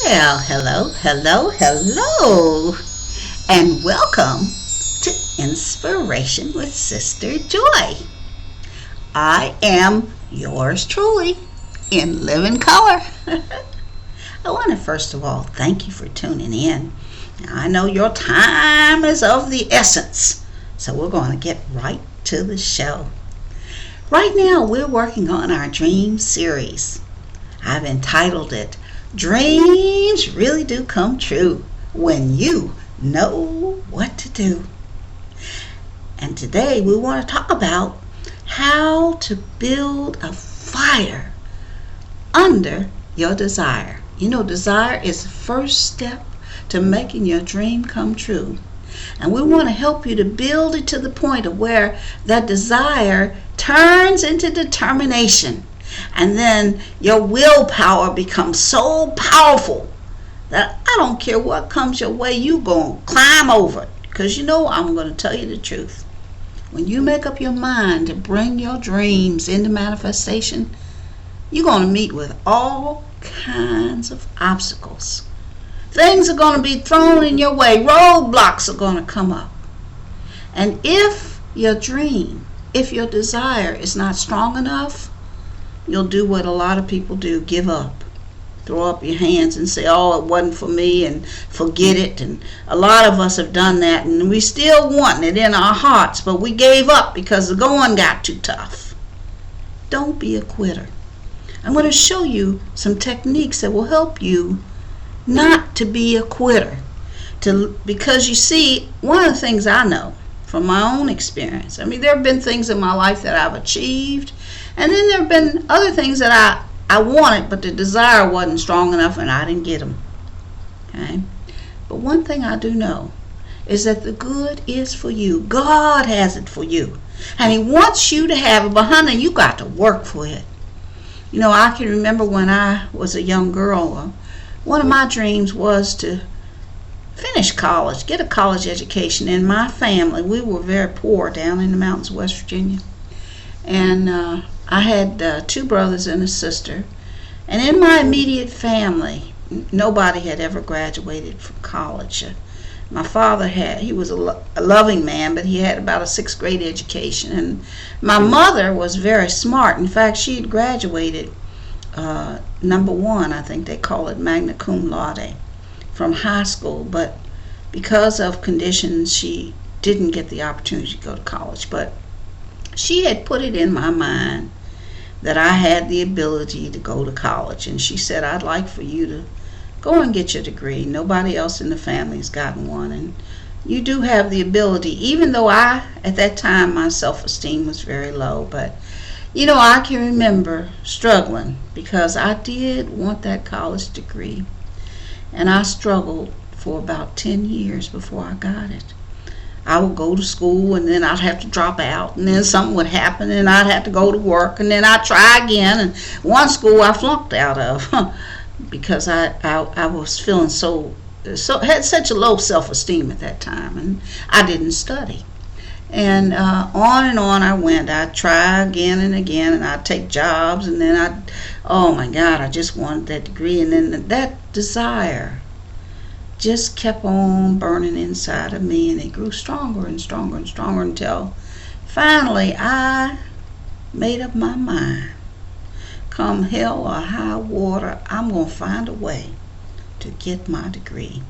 Well, hello, and welcome to Inspiration with Sister Joy. I am yours truly in living color. I want to first of all thank you for tuning in. Now, I know your time is of the essence, so we're going to get right to the show. Right now, we're working on our dream series. I've entitled it Dreams Really Do Come True When You Know What to Do. And today we want to talk about how to build a fire under your desire. You know, desire is the first step to making your dream come true. And we want to help you to build it to the point of where that desire turns into determination. And then your willpower becomes so powerful that I don't care what comes your way, you're going to climb over it. Because you know, I'm going to tell you the truth. When you make up your mind to bring your dreams into manifestation, you're going to meet with all kinds of obstacles. Things are going to be thrown in your way. Roadblocks are going to come up. And if your dream, if your desire is not strong enough, you'll do what a lot of people do, give up. Throw up your hands and say, oh, it wasn't for me, and forget it. And a lot of us have done that, and we still want it in our hearts, but we gave up because the going got too tough. Don't be a quitter. I'm going to show you some techniques that will help you not to be a quitter. Because you see, one of the things I know from my own experience, I mean, there have been things in my life that I've achieved, and then there have been other things that I wanted, but the desire wasn't strong enough and I didn't get them. Okay? But one thing I do know is that the good is for you. God has it for you. And He wants you to have it, but honey, you got to work for it. You know, I can remember when I was a young girl, one of my dreams was to finish college, get a college education. In my family, we were very poor down in the mountains of West Virginia. And I had two brothers and a sister. And in my immediate family, nobody had ever graduated from college. My father he was a loving man, but he had about a 6th grade education. And my mother was very smart. In fact, she had graduated number 1, I think they call it magna cum laude, from high school. But because of conditions, she didn't get the opportunity to go to college. But she had put it in my mind that I had the ability to go to college. And she said, I'd like for you to go and get your degree. Nobody else in the family has gotten one. And you do have the ability, even though at that time, my self-esteem was very low. But, you know, I can remember struggling because I did want that college degree. And I struggled for about 10 years before I got it. I would go to school and then I'd have to drop out, and then something would happen and I'd have to go to work, and then I'd try again. And one school I flunked out of because I was feeling so had such a low self-esteem at that time, and I didn't study. And on I went. I'd try again and again, and I'd take jobs, and then oh my God, I just wanted that degree. And then that desire just kept on burning inside of me, and it grew stronger and stronger and stronger until finally I made up my mind. Come hell or high water, I'm going to find a way to get my degree.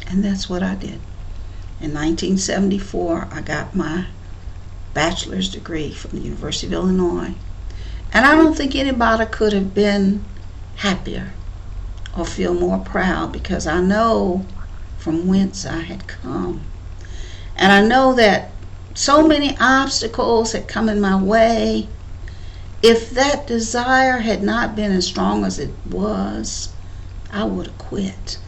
And that's what I did. In 1974, I got my bachelor's degree from the University of Illinois. And I don't think anybody could have been happier or feel more proud, because I know from whence I had come. And I know that so many obstacles had come in my way. If that desire had not been as strong as it was, I would have quit.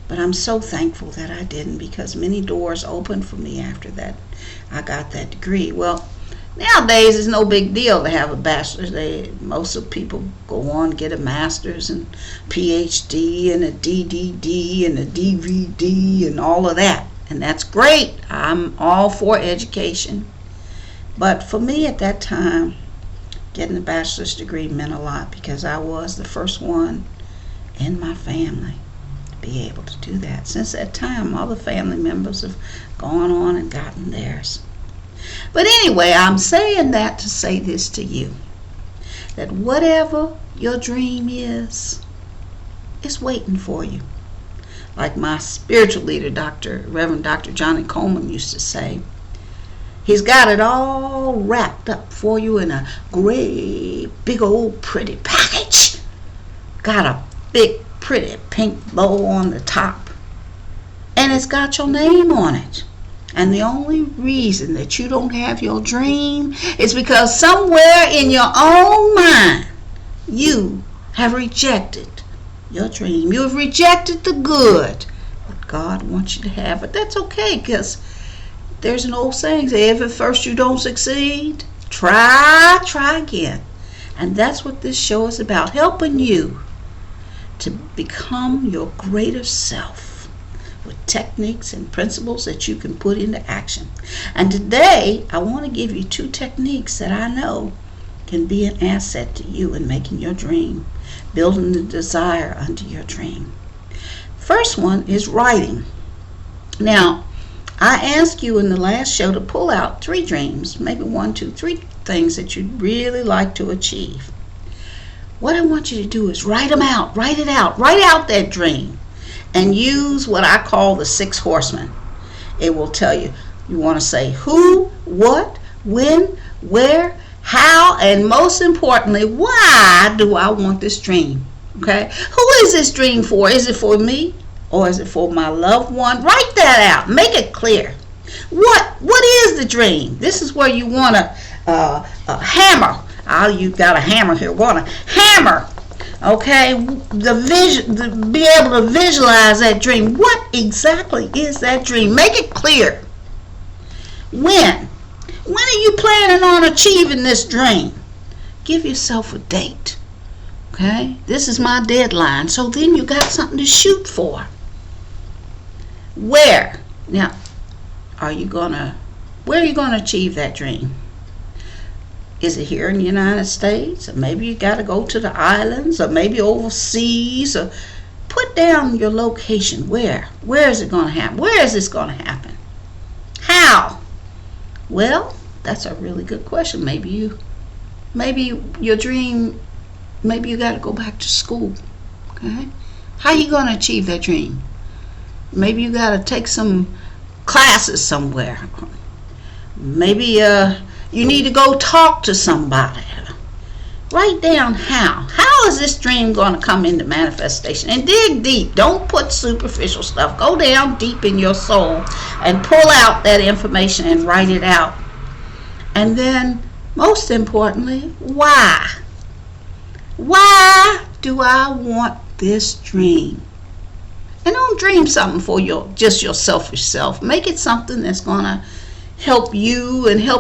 But I'm so thankful that I didn't, because many doors opened for me after that. I got that degree. Well, nowadays it's no big deal to have a bachelor's. Most of people go on to get a master's and PhD and a DDD and a DVD and all of that. And that's great. I'm all for education. But for me at that time, getting a bachelor's degree meant a lot, because I was the first one in my family to be able to do that. Since that time, other family members have gone on and gotten theirs. But anyway, I'm saying that to say this to you, that whatever your dream is, it's waiting for you. Like my spiritual leader, Reverend Dr. Johnny Coleman used to say, he's got it all wrapped up for you in a great, big old pretty package. Got a big, pretty pink bow on the top. And it's got your name on it. And the only reason that you don't have your dream is because somewhere in your own mind, you have rejected your dream. You have rejected the good that God wants you to have. But that's okay, because there's an old saying, if at first you don't succeed, try again. And that's what this show is about, helping you to become your greater self with techniques and principles that you can put into action. And today, I want to give you 2 techniques that I know can be an asset to you in making your dream, building the desire unto your dream. First one is writing. Now, I asked you in the last show to pull out 3 dreams, maybe 1, 2, 3 things that you'd really like to achieve. What I want you to do is write them out, write it out, write out that dream, and use what I call the 6 horsemen. It will tell you, you want to say who, what, when, where, how, and most importantly, why do I want this dream? Okay? Who is this dream for? Is it for me? Or is it for my loved one? Write that out. Make it clear. What is the dream? This is where you want to hammer. Oh, you got a hammer here. Want to hammer. Okay, be able to visualize that dream. What exactly is that dream? Make it clear. When are you planning on achieving this dream? Give yourself a date. Okay, this is my deadline. So then you got something to shoot for. Where? Now, where are you gonna achieve that dream? Is it here in the United States? Or maybe you got to go to the islands, or maybe overseas, or put down your location. Where is it going to happen? Where is this going to happen? How? Well, that's a really good question. Maybe your dream, maybe you got to go back to school. Okay? How are you going to achieve that dream? Maybe you got to take some classes somewhere. Maybe you need to go talk to somebody. Write down how. How is this dream going to come into manifestation? And dig deep. Don't put superficial stuff. Go down deep in your soul and pull out that information and write it out. And then, most importantly, why? Why do I want this dream? And don't dream something for just your selfish self. Make it something that's going to help you and help